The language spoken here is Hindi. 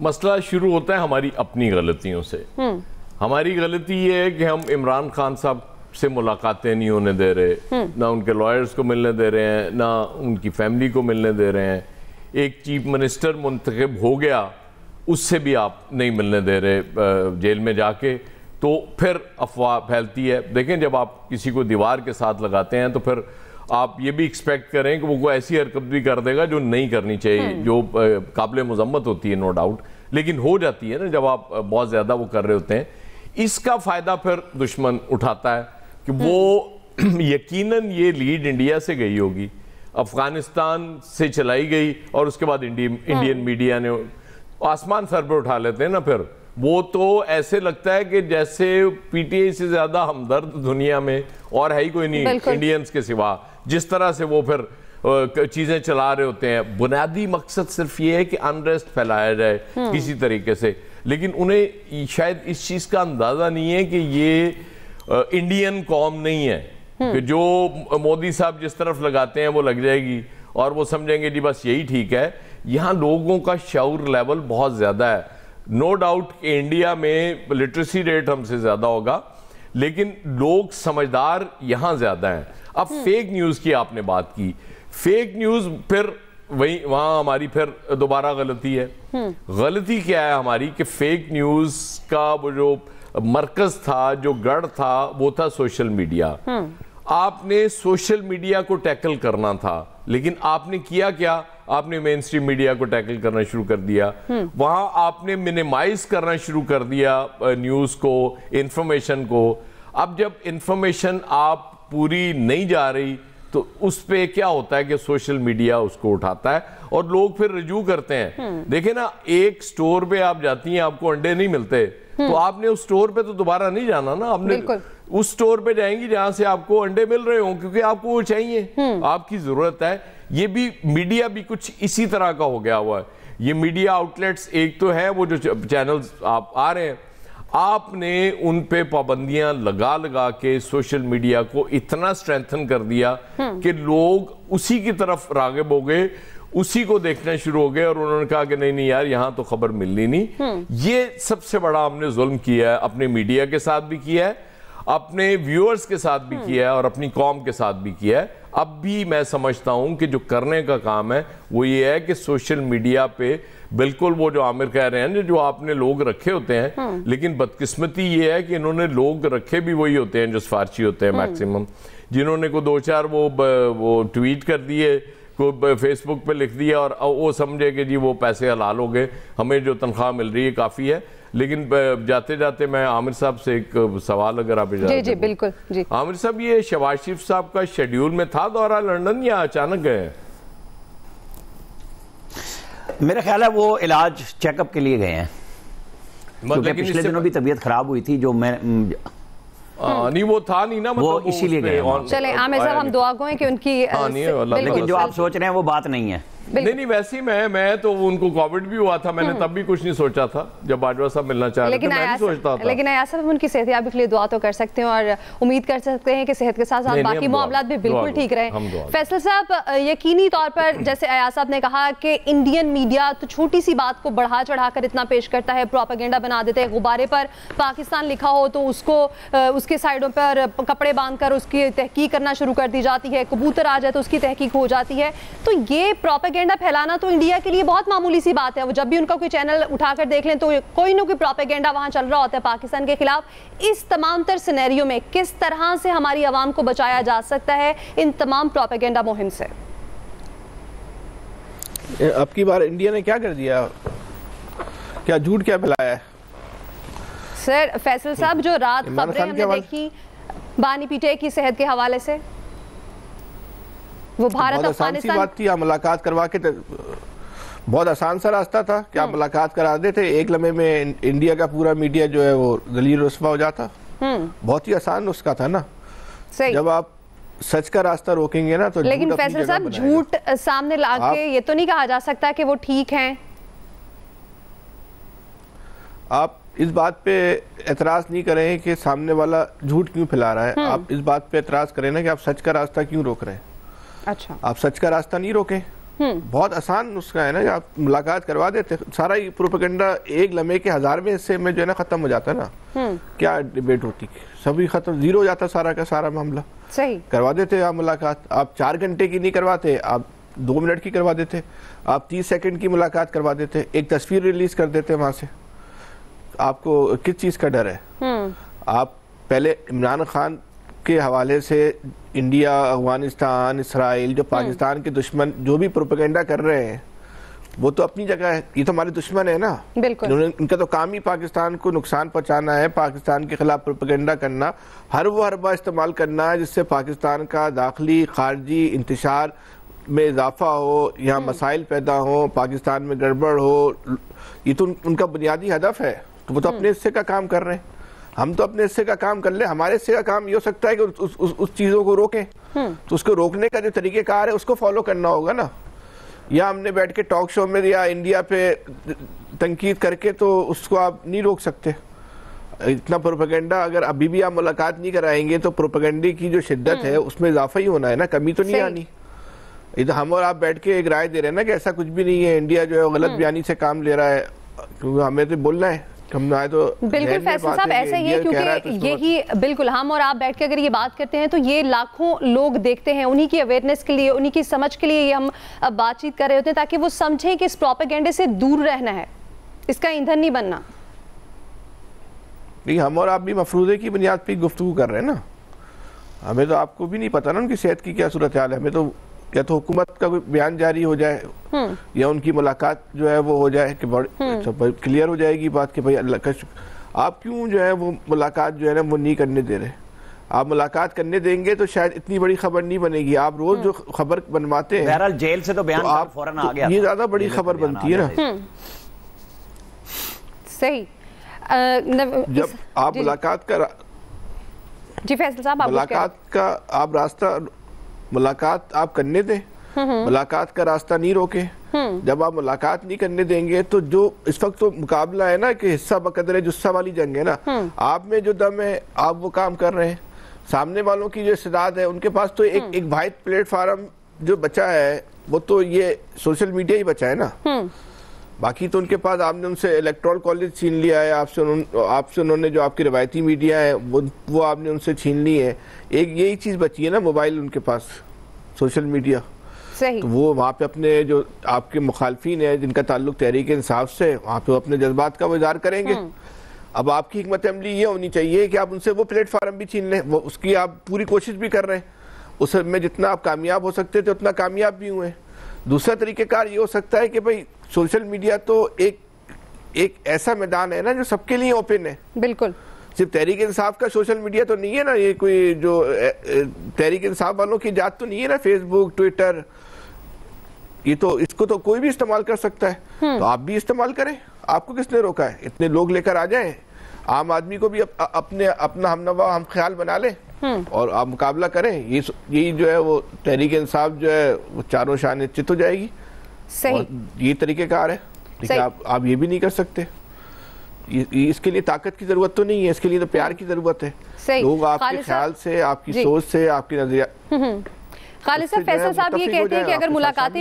मसला शुरू होता है हमारी अपनी गलतियों से। हमारी गलती ये है कि हम इमरान खान साहब से मुलाकातें नहीं होने दे रहे, ना उनके लॉयर्स को मिलने दे रहे हैं, ना उनकी फैमिली को मिलने दे रहे हैं। एक चीफ मिनिस्टर मुंतखब हो गया, उससे भी आप नहीं मिलने दे रहे जेल में जाके, तो फिर अफवाह फैलती है। देखें, जब आप किसी को दीवार के साथ लगाते हैं तो फिर आप ये भी एक्सपेक्ट करें कि वो कोई ऐसी हरकत भी कर देगा जो नहीं करनी चाहिए, जो काबिल मजम्मत होती है, नो डाउट, लेकिन हो जाती है ना जब आप बहुत ज़्यादा वो कर रहे होते हैं। इसका फ़ायदा फिर दुश्मन उठाता है कि वो यकीनन ये लीड इंडिया से गई होगी, अफगानिस्तान से चलाई गई, और उसके बाद इंडियन मीडिया ने आसमान सर पर उठा लेते हैं ना, फिर वो तो ऐसे लगता है कि जैसे पीटीआई से ज़्यादा हमदर्द दुनिया में और है ही कोई नहीं इंडियंस के सिवा, जिस तरह से वो फिर चीज़ें चला रहे होते हैं। बुनियादी मकसद सिर्फ ये है कि अनरेस्ट फैलाया जाए किसी तरीके से, लेकिन उन्हें शायद इस चीज़ का अंदाज़ा नहीं है कि ये इंडियन कौम नहीं है कि जो मोदी साहब जिस तरफ लगाते हैं वो लग जाएगी और वो समझेंगे जी बस यही ठीक है। यहाँ लोगों का शऊर लेवल बहुत ज़्यादा है। नो डाउट कि इंडिया में लिटरेसी रेट हमसे ज़्यादा होगा, लेकिन लोग समझदार यहाँ ज़्यादा हैं। अब फेक न्यूज़ की आपने बात की, फेक न्यूज़ फिर वहाँ हमारी फिर दोबारा गलती है। गलती क्या है हमारी कि फेक न्यूज़ का वो जो मरकज़ था, जो गढ़ था, वो था सोशल मीडिया। आपने सोशल मीडिया को टैकल करना था, लेकिन आपने किया क्या? आपने मेन स्ट्रीम मीडिया को टैकल करना शुरू कर दिया। वहां आपने मिनिमाइज करना शुरू कर दिया न्यूज़ को, इंफॉर्मेशन को। अब जब इंफॉर्मेशन आप पूरी नहीं जा रही तो उस पे क्या होता है कि सोशल मीडिया उसको उठाता है और लोग फिर रजू करते हैं। देखे ना, एक स्टोर पे आप जाती हैं, आपको अंडे नहीं मिलते, तो आपने उस स्टोर पे तो दोबारा नहीं जाना ना, आपने उस स्टोर पे जाएंगी जहां से आपको अंडे मिल रहे हो, क्योंकि आपको वो चाहिए, आपकी जरूरत है। ये भी मीडिया भी कुछ इसी तरह का हो गया हुआ है। ये मीडिया आउटलेट्स एक तो है वो जो चैनल्स आप आ रहे हैं, आपने उन पे पाबंदियां लगा लगा के सोशल मीडिया को इतना स्ट्रेंथन कर दिया कि लोग उसी की तरफ राग़िब हो गए, उसी को देखना शुरू हो गए, और उन्होंने कहा कि नहीं नहीं यार, यहां तो खबर मिलनी नहीं। ये सबसे बड़ा हमने जुल्म किया है, अपने मीडिया के साथ भी किया है, अपने व्यूअर्स के साथ भी किया है, और अपनी कौम के साथ भी किया है। अब भी मैं समझता हूं कि जो करने का काम है वो ये है कि सोशल मीडिया पे बिल्कुल वो जो आमिर कह रहे हैं, जो आपने लोग रखे होते हैं, लेकिन बदकिस्मती ये है कि इन्होंने लोग रखे भी वही होते हैं जो सिफारशी होते हैं मैक्सिमम, जिन्होंने को दो चार वो ट्वीट कर दिए, को फेसबुक पे लिख दिया और वो समझे कि जी वो पैसे हलाल हो गए, हमें जो तनख्वाह मिल रही है काफ़ी है। लेकिन जाते जाते मैं आमिर साहब से एक सवाल अगर आप इजाज़त जी बिल्कुल जी। आमिर साहब, ये शहबाज शरीफ साहब का शेड्यूल में था दौरा लंदन या अचानक गए? मेरा ख्याल है वो इलाज चेकअप के लिए गए हैं, क्योंकि पिछले दिनों भी तबीयत खराब हुई थी, जो मैं नहीं वो था नहीं ना, मतलब वो इसीलिए गए। चले आमिर साहब, हम दुआ गो हैं कि उनकी लेकिन जो आप सोच रहे हैं वो बात नहीं है। नहीं वैसे ही मैं तो उनको कोविड भी हुआ था, मैंने तब भी कुछ नहीं सोचा था जब बाजवा साहब मिलना चाह रहे थे, मैं नहीं सोचता था। लेकिन अयाज साहब उनकी सेहतयाबी के लिए दुआ तो कर सकते हैं और उम्मीद कर सकते हैं कि सेहत के साथ साथ बाकी मामलात भी बिल्कुल ठीक रहे। फैसल साहब, यकीनी तौर पर जैसे अयाज साहब ने कहा कि इंडियन मीडिया तो छोटी सी बात को बढ़ा चढ़ाकर इतना पेश करता है, प्रोपेगेंडा बना देते हैं। गुब्बारे पर पाकिस्तान लिखा हो तो उसको उसके साइडों पर कपड़े बांधकर उसकी तहकीक करना शुरू कर दी जाती है, कबूतर आ जाए तो उसकी तहकीक हो जाती है। तो ये प्रोपेगेंडा फैलाना तो इंडिया के लिए बहुत मामूली सी बात है। वो जब भी उनका कोई चैनल उठाकर देख लें तो कोई ना कोई प्रोपेगेंडा वहां चल रहा होता है पाकिस्तान के खिलाफ। इस तमाम तर सिनेरियो में किस तरह से हमारी आवाम को बचाया जा सकता है इन तमाम प्रोपेगेंडा मुहिम से? अब की बार इंडिया ने क्या कर दिया, क्या झूठ क्या फैलाया है? सर फैसल साहब, जो रात खबरें हमने देखी बानी पीटे की सेहत के हवाले से, वो भारत अफगानिस्तान बात थी, आप मुलाकात करवा के, बहुत आसान सा रास्ता था कि आप मुलाकात करा देते, एक लम्हे में इंडिया का पूरा मीडिया जो है वो दलील रुस्वा हो जाता। बहुत ही आसान नुस्खा था ना। जब आप सच का रास्ता रोकेंगे ना तो। लेकिन फैसल साहब, झूठ सामने लाके ये तो नहीं कहा जा सकता कि वो ठीक हैं। आप इस बात पे एतराज नहीं करें कि सामने वाला झूठ क्यों फैला रहा है, आप इस बात पे एतराज करें ना कि आप सच का रास्ता क्यों रोक रहे हैं। अच्छा, आप सच का रास्ता नहीं रोके, बहुत आसान नुस्खा है ना, आप मुलाकात करवा देते, सारा ये प्रोपेगेंडा एक लम्हे के 1000वें हिस्से में जो है ना खत्म हो जाता है ना। क्या डिबेट होती, सभी खत्म, जीरो हो जाता सारा का सारा मामला। सही करवा देते आप मुलाकात, आप 4 घंटे की नहीं करवाते, आप 2 मिनट की करवा देते, आप 30 सेकंड की मुलाकात करवा देते, एक तस्वीर रिलीज कर देते वहां से। आपको किस चीज का डर है? आप पहले इमरान खान के हवाले से इंडिया, अफगानिस्तान, इसराइल, जो पाकिस्तान के दुश्मन जो भी प्रोपेगेंडा कर रहे हैं वो तो अपनी जगह है, ये तो हमारे दुश्मन है ना। बिल्कुल। इनका तो काम ही पाकिस्तान को नुकसान पहुंचाना है, पाकिस्तान के खिलाफ प्रोपेगेंडा करना, हर वो हरबा इस्तेमाल करना है जिससे पाकिस्तान का दाखिली खारजी इंतशार में इजाफा हो, यहाँ मसाइल पैदा हो, पाकिस्तान में गड़बड़ हो। ये तो उनका बुनियादी हदफ है। तो वो तो अपने हिस्से का काम कर रहे हैं, हम तो अपने हिस्से का काम कर ले। हमारे हिस्से का काम ये हो सकता है कि उस चीजों को रोकें। तो उसको रोकने का जो तरीकेकार है उसको फॉलो करना होगा ना। या हमने बैठ के टॉक शो में या इंडिया पे तनकीद करके तो उसको आप नहीं रोक सकते। इतना प्रोपेगेंडा अगर अभी भी आप मुलाकात नहीं कराएंगे तो प्रोपेगेंडे की जो शिद्दत है उसमें इजाफा ही होना है ना, कमी तो नहीं आनी। ये तो हम और आप बैठ के एक राय दे रहे हैं ना कि ऐसा कुछ भी नहीं है, इंडिया जो है गलत बयानी से काम ले रहा है, क्योंकि हमें तो बोलना है। तो बिल्कुल फैसल साहब ऐसा ही है, क्योंकि यही बिल्कुल हम और आप बैठ के अगर ये बात करते हैं तो ये लाखों लोग देखते हैं, उन्हीं की अवेयरनेस के लिए, उन्हीं की समझ के लिए ये हम बातचीत कर रहे होते हैं, ताकि वो समझें कि इस प्रोपेगेंडे से दूर रहना है, इसका ईंधन नहीं बनना। नहीं, हम और आप भी मफरूजे की बुनियाद पर गुफ्तगू कर रहे हैं ना। हमें तो आपको भी नहीं पता ना उनकी सेहत की क्या सूरत हाल है। हमें तो या तो हुकूमत का कोई बयान जारी हो जाए या उनकी मुलाकात जो है वो हो जाए कि क्लियर हो जाएगी बात कि भाई अल्लाह का शुक्र। आप क्यों जो है वो मुलाकात जो है ना वो नहीं करने दे रहे? आप मुलाकात करने देंगे तो शायद इतनी बड़ी खबर नहीं बनेगी। आप रोज जो खबर बनवाते हैं, बहरहाल जेल से तो बयान तो आप फौरन आ गया, ये ज्यादा बड़ी खबर बनती है ना। सही। जब आप मुलाकात का जी फैसल साहब, मुलाकात का आप रास्ता, मुलाकात आप करने दें, मुलाकात का रास्ता नहीं रोके। जब आप मुलाकात नहीं करने देंगे तो जो इस वक्त तो मुकाबला है ना कि हिस्सा बकदर जुस्सा वाली जंग है ना। आप में जो दम है आप वो काम कर रहे हैं, सामने वालों की जो इस्तेदाद है उनके पास तो एक वाहिद प्लेटफार्म जो बचा है वो तो ये सोशल मीडिया ही बचा है ना। बाकी तो उनके पास, आपने उनसे इलेक्टोरल कॉलेज छीन लिया है, आपसे उन्होंने जो आपकी रवायती मीडिया है वो आपने उनसे छीन ली है। एक यही चीज़ बची है ना, मोबाइल उनके पास, सोशल मीडिया। सही। तो वो वहाँ पे अपने जो आपके मुखालफिन है जिनका ताल्लुक तहरीक इंसाफ से, वहाँ पे अपने जज्बात का इज़हार करेंगे। अब आपकी हिकमत अमली ये होनी चाहिए कि आप उनसे वो प्लेटफार्म भी छीन लें, वो उसकी आप पूरी कोशिश भी कर रहे हैं, उसमें जितना आप कामयाब हो सकते थे उतना कामयाब भी हुए। दूसरा तरीक़ेकार ये हो सकता है कि भाई सोशल मीडिया तो एक ऐसा मैदान है ना जो सबके लिए ओपन है। बिल्कुल। सिर्फ तहरीक इंसाफ का सोशल मीडिया तो नहीं है ना, ये कोई जो तहरीक इंसाफ वालों की जात तो नहीं है ना, फेसबुक, ट्विटर, ये तो इसको तो कोई भी इस्तेमाल कर सकता है। तो आप भी इस्तेमाल करें, आपको किसने रोका है? इतने लोग लेकर आ जाएं, आम आदमी को भी अपना हमनवा हम ख्याल बना लें और आप मुकाबला करें। यही जो है वो तहरीक इंसाफ जो है वो चारों शान चित हो जाएगी। सही। ये तरीकेकार है, लेकिन आप ये भी नहीं कर सकते। इसके लिए ताकत की जरूरत तो नहीं है, इसके लिए तो प्यार की जरूरत है। लोग आपके ख्याल से, आपकी सोच से, आपकी नजरिया। खालिद साहब, फैसल साहब ये कहते हैं कि अगर मुलाकातें